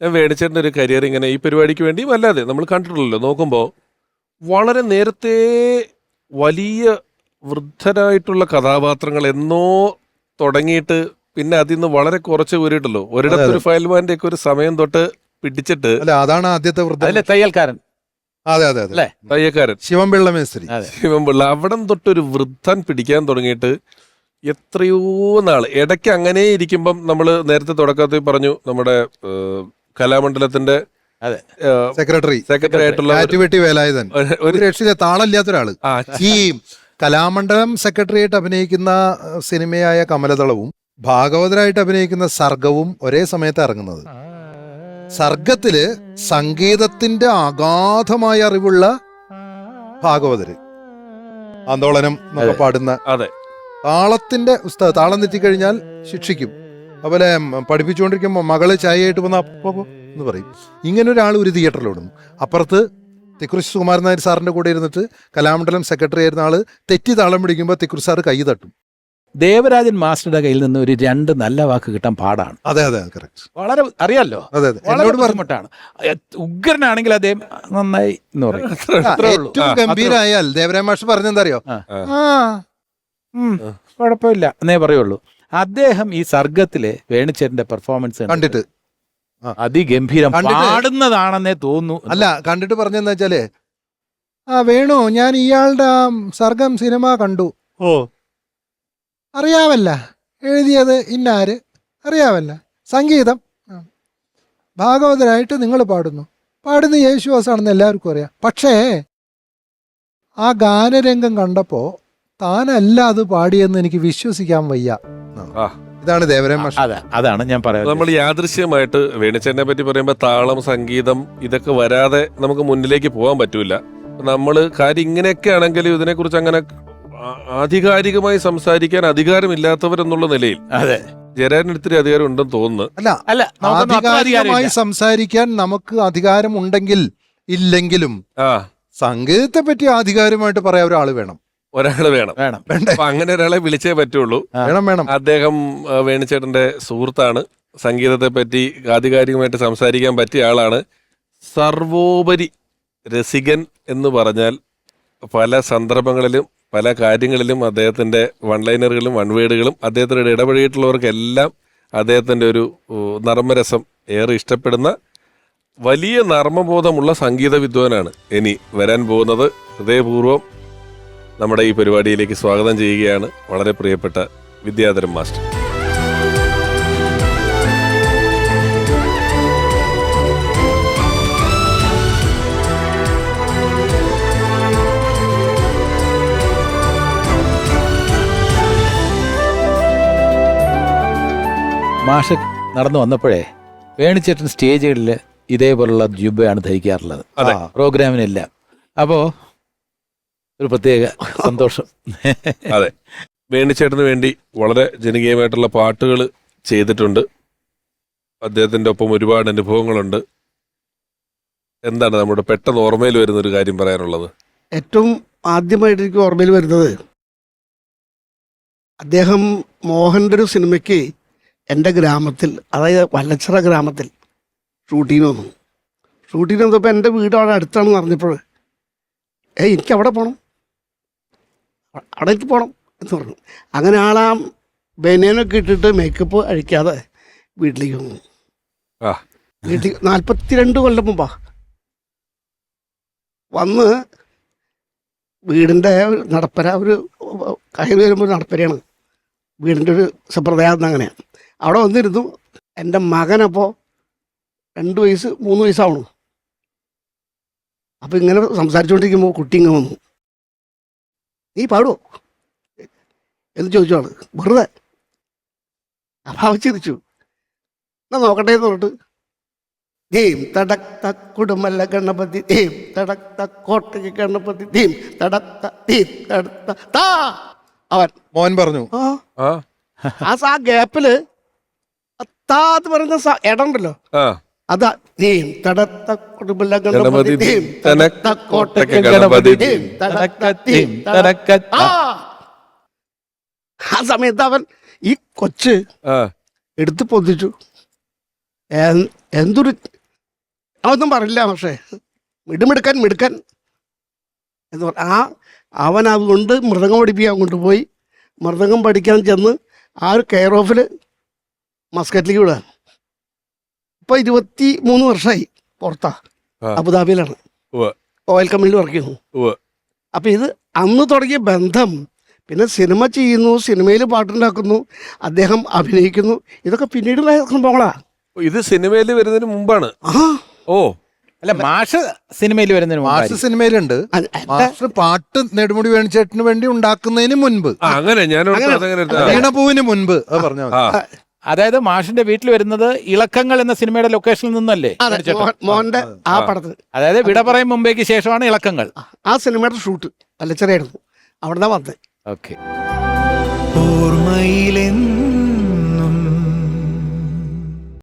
ഞാൻ വേണിച്ചേട്ടൻ്റെ ഒരു കരിയർ ഇങ്ങനെ ഈ പരിപാടിക്ക് വേണ്ടിയും അല്ലാതെ നമ്മൾ കണ്ടിട്ടുള്ളല്ലോ. നോക്കുമ്പോൾ വളരെ നേരത്തെ വലിയ വൃദ്ധരായിട്ടുള്ള കഥാപാത്രങ്ങൾ എന്നോ തുടങ്ങിയിട്ട് പിന്നെ അതിൽ നിന്ന് വളരെ കുറച്ച് ഊരിട്ടല്ലോ. ഒരിടത്തൊരു ഫയൽമാന്റെ ഒക്കെ ഒരു സമയം തൊട്ട് പിടിച്ചിട്ട് അതാണ് ആദ്യത്തെ വൃദ്ധ തയ്യൽക്കാരൻ. അതെ അതെ അതെ തയ്യക്കാരൻ ശിവൻപിള്ള മേസ്ത്രി. ശിവൻപിള്ള അവിടം തൊട്ടൊരു വൃദ്ധൻ പിടിക്കാൻ തുടങ്ങിയിട്ട് എത്രയോ നാള് ഇടയ്ക്ക് അങ്ങനെ ഇരിക്കുമ്പം നമ്മൾ നേരത്തെ തുടക്കത്തിൽ പറഞ്ഞു നമ്മുടെ കലാമണ്ഡലത്തിന്റെ സെക്രട്ടറി ആയിട്ടുള്ള ആറ്റുവെട്ടി വേലായുധൻ, ഒരു രക്ഷയിലെ താളമില്ലാത്ത ഒരാള്. ഈ കലാമണ്ഡലം സെക്രട്ടറി ആയിട്ട് അഭിനയിക്കുന്ന സിനിമയായ കമലദളവും ഭാഗവതരായിട്ട് അഭിനയിക്കുന്ന സർഗവും ഒരേ സമയത്ത് ഇറങ്ങുന്നത്. സർഗത്തില് സംഗീതത്തിന്റെ അഗാധമായ അറിവുള്ള ഭാഗവതര്, ആന്തോളനം എന്നൊക്കെ പാടുന്ന, താളത്തിന്റെ ഉസ്താദ്, താളം തെറ്റിക്കഴിഞ്ഞാൽ ശിക്ഷിക്കും. അതുപോലെ പഠിപ്പിച്ചുകൊണ്ടിരിക്കുമ്പോൾ മകള് ചായയായിട്ട് വന്ന എന്ന് പറയും. ഇങ്ങനെ ഒരാൾ ഒരു തിയേറ്ററിലോടുന്നു. അപ്പുറത്ത് തിക്കുറിശി സുകുമാരൻ നായർ സാറിന്റെ കൂടെ ഇരുന്നിട്ട് കലാമണ്ഡലം സെക്രട്ടറി ആയിരുന്ന ആള് തെറ്റി താളം പിടിക്കുമ്പോൾ തിക്കുറിശി സാറ് കൈ തട്ടും. ദേവരാജൻ മാസ്റ്ററുടെ കയ്യിൽ നിന്ന് ഒരു 2 നല്ല വാക്ക് കിട്ടാൻ പാടാണ്. അതെ അതെ കറക്റ്റ്. വളരെ അറിയാലോ, അതെ അതെ വളരെ ബുദ്ധിമുട്ടാണ്. ഉഗ്രനാണെങ്കിൽ അദ്ദേഹം നന്നായി എന്ന് പറയും. ഏറ്റവും ഗംഭീരായാൽ ദേവരാജൻ മാസ്റ്റർ പറഞ്ഞെന്താ അറിയോ, കുഴപ്പമില്ല എന്നേ പറയുള്ളൂ. അദ്ദേഹം ഈ സർഗത്തിലെ വേണിച്ചേട്ടന്റെ പെർഫോമൻസ് കണ്ടിട്ട് അതിഗംഭീരം പാടുന്നതാണെന്നേ തോന്നുന്നു. അല്ല, കണ്ടിട്ട് പറഞ്ഞെന്ന് വെച്ചാല്, വേണു ഞാൻ ഇയാളുടെ സർഗം സിനിമ കണ്ടു. അറിയാവല്ല, എഴുതിയത് ഇന്നാര് അറിയാവല്ല, സംഗീതം ഭാഗവതരായിട്ട് നിങ്ങൾ പാടുന്ന യേശുദാസാണെന്ന് എല്ലാവർക്കും അറിയാം. പക്ഷേ ആ ഗാനരംഗം കണ്ടപ്പോ താനല്ല അത് പാടിയെന്ന് എനിക്ക് വിശ്വസിക്കാൻ വയ്യ. ഇതാണ് ദേവരാജൻ മാസ്റ്റർ. അതാണ് ഞാൻ പറയുന്നത്. നമ്മൾ യാദൃശ്യമായിട്ട് വേണിച്ചേട്ടനെ പറ്റി പറയുമ്പോൾ താളം, സംഗീതം ഇതൊക്കെ വരാതെ നമുക്ക് മുന്നിലേക്ക് പോകാൻ പറ്റൂല. നമ്മള് കാര്യം ഇങ്ങനെയൊക്കെ ആണെങ്കിലും ഇതിനെക്കുറിച്ച് അങ്ങനെ ആധികാരികമായി സംസാരിക്കാൻ അധികാരമില്ലാത്തവരെന്നുള്ള നിലയിൽ ജയരാജന് ഇത്തിരി അധികാരം ഉണ്ടെന്ന് തോന്നുന്നു. അല്ല, ആധികാരികമായി സംസാരിക്കാൻ നമുക്ക് അധികാരം ഉണ്ടെങ്കിൽ ഇല്ലെങ്കിലും സംഗീതത്തെ പറ്റി ആധികാരമായിട്ട് പറയാൻ ഒരാള് വേണം. അപ്പൊ അങ്ങനെ ഒരാളെ വിളിച്ചേ പറ്റുള്ളൂ. വേണം. അദ്ദേഹം വേണിച്ചേട്ടന്റെ സുഹൃത്താണ്. സംഗീതത്തെ പറ്റി ആധികാരികമായിട്ട് സംസാരിക്കാൻ പറ്റിയ ആളാണ്. സർവോപരി രസികൻ എന്ന് പറഞ്ഞാൽ പല സന്ദർഭങ്ങളിലും പല കാര്യങ്ങളിലും അദ്ദേഹത്തിന്റെ വൺലൈനറുകളും വൺവേഡുകളും അദ്ദേഹത്തിനോട് ഇടപഴകിയിട്ടുള്ളവർക്കെല്ലാം അദ്ദേഹത്തിന്റെ ഒരു നർമ്മരസം ഏറെ ഇഷ്ടപ്പെടുന്ന വലിയ നർമ്മബോധമുള്ള സംഗീത വിദ്വാനാണ്. ഇനി വരാൻ പോകുന്നത് ഹൃദയപൂർവ്വം നമ്മുടെ ഈ പരിപാടിയിലേക്ക് സ്വാഗതം ചെയ്യുകയാണ് വളരെ പ്രിയപ്പെട്ട വിദ്യാധരൻ മാസ്റ്റർ. മാഷ് നടന്നു വന്നപ്പോഴേ വേണിച്ചേട്ടൻ സ്റ്റേജുകളിൽ ഇതേപോലുള്ള ജുബയാണ് ധരിക്കാറുള്ളത് പ്രോഗ്രാമിനെല്ലാം. അപ്പോ ഒരു പ്രത്യേക സന്തോഷം. അതെ, വേണിച്ചേട്ടന് വേണ്ടി വളരെ ജനകീയമായിട്ടുള്ള പാട്ടുകൾ ചെയ്തിട്ടുണ്ട്. അദ്ദേഹത്തിന്റെ ഒപ്പം ഒരുപാട് അനുഭവങ്ങളുണ്ട്. എന്താണ് നമ്മുടെ പെട്ടെന്ന് ഓർമ്മയിൽ വരുന്ന ഒരു കാര്യം പറയാനുള്ളത്? ഏറ്റവും ആദ്യമായിട്ട് എനിക്ക് ഓർമ്മയിൽ വരുന്നത്, അദ്ദേഹം മോഹൻ്റെ ഒരു സിനിമയ്ക്ക് എൻ്റെ ഗ്രാമത്തിൽ, അതായത് വല്ലച്ചിറ ഗ്രാമത്തിൽ ഷൂട്ടിങ്ങിന് വന്നപ്പോൾ എൻ്റെ വീട് അവിടെ അടുത്താണെന്ന് പറഞ്ഞപ്പോൾ എനിക്ക് അവിടെ പോകണം, അവിടേക്ക് പോകണം എന്ന് പറഞ്ഞു. അങ്ങനെ ആളാ ബനിയനൊക്കെ ഇട്ടിട്ട് മേക്കപ്പ് അഴിക്കാതെ വീട്ടിലേക്ക് വന്നു. വീട്ടിൽ 42 കൊല്ലം മുമ്പാ വന്ന് വീടിൻ്റെ നടപ്പര, ഒരു കയറി വരുമ്പോൾ നടപ്പരയാണ് വീടിൻ്റെ ഒരു സമ്പ്രദായം. അങ്ങനെയാണ് അവിടെ വന്നിരുന്നു. എൻ്റെ മകനപ്പോൾ 2 വയസ്സ് 3 വയസ്സാവണു. അപ്പോൾ ഇങ്ങനെ സംസാരിച്ചുകൊണ്ടിരിക്കുമ്പോൾ കുട്ടി ഇങ്ങനെ വന്നു, നീ പാടുമോ എന്ന് ചോദിച്ചാണ് വെറുതെ. അപ്പം അവൻ ചിരിച്ചു. എന്നാ നോക്കട്ടെ എന്ന് പറഞ്ഞിട്ട് ധീം തടക്ത കുടുംബല്ല ഗണപതി ധീം തടക്ത കോട്ടയ്ക്ക് ഗണപതി ധീം തടക്ത ധീം തടക്ത താ അവൻ മോൻ പറഞ്ഞു. ആ ഗ്യാപ്പില് താ എന്ന് പറയുന്ന ഇടമുണ്ടല്ലോ, അതാ ധീം തടക്ത കുടുംബല്ല ഗണപതി ധീം തടക്ത കോട്ടയ്ക്ക് ഗണപതി ധീം തടക്ത ധീം തടക്ക. ആ സമയത്ത് അവൻ ഈ കൊച്ച് എടുത്ത് പൊതിച്ചു. എന്തൊരു അതൊന്നും പറയില്ല, പക്ഷേ മിടുമിടുക്കാൻ എന്ന് പറഞ്ഞ അവൻ അതുകൊണ്ട് മൃദംഗം പഠിപ്പിക്കാൻ കൊണ്ടുപോയി. മൃദംഗം പഠിക്കാൻ ചെന്ന് ആ ഒരു കെയർ ഓഫിൽ മസ്കറ്റിലേക്ക് വിടാൻ. ഇപ്പോൾ 23 വർഷമായി പുറത്താ, അബുദാബിയിലാണ് ഓയിൽ കമ്പനിയിൽ വർക്ക് ചെയ്യുന്നു. അപ്പം ഇത് അന്ന് തുടങ്ങിയ ബന്ധം, പിന്നെ സിനിമ ചെയ്യുന്നു, സിനിമയിൽ പാട്ടുണ്ടാക്കുന്നു, അദ്ദേഹം അഭിനയിക്കുന്നു, ഇതൊക്കെ പിന്നീടുള്ള സംഭവങ്ങളാ. ഇത് സിനിമയിൽ വരുന്നതിന് മുമ്പാണ്. ഓ അല്ല, മാഷ് സിനിമയിൽ വരുന്നതിന് മാഷ് സിനിമയിലുണ്ട്. മാഷ് പാട്ട് നെടുമുടി വേണുചേട്ടന് വേണ്ടി ഉണ്ടാക്കുന്നതിന് മുൻപ്, അങ്ങനെ വീണപൂവിന് മുൻപ് അത് പറഞ്ഞാൽ മതി. അതായത് മാഷിന്റെ വീട്ടിൽ വരുന്നത് ഇളക്കങ്ങൾ എന്ന സിനിമയുടെ ലൊക്കേഷനിൽ നിന്നല്ലേ? മോഹന്റെ ആ പടത്തിൽ, അതായത് വിട പറയും മുമ്പേക്ക് ശേഷമാണ് ഇളക്കങ്ങൾ. ആ സിനിമയുടെ ഷൂട്ട് വല്ലച്ചെറിയായിരുന്നു, അവിടെ വന്നേ. ഓക്കെ. ഓർമ്മയിലെന്നും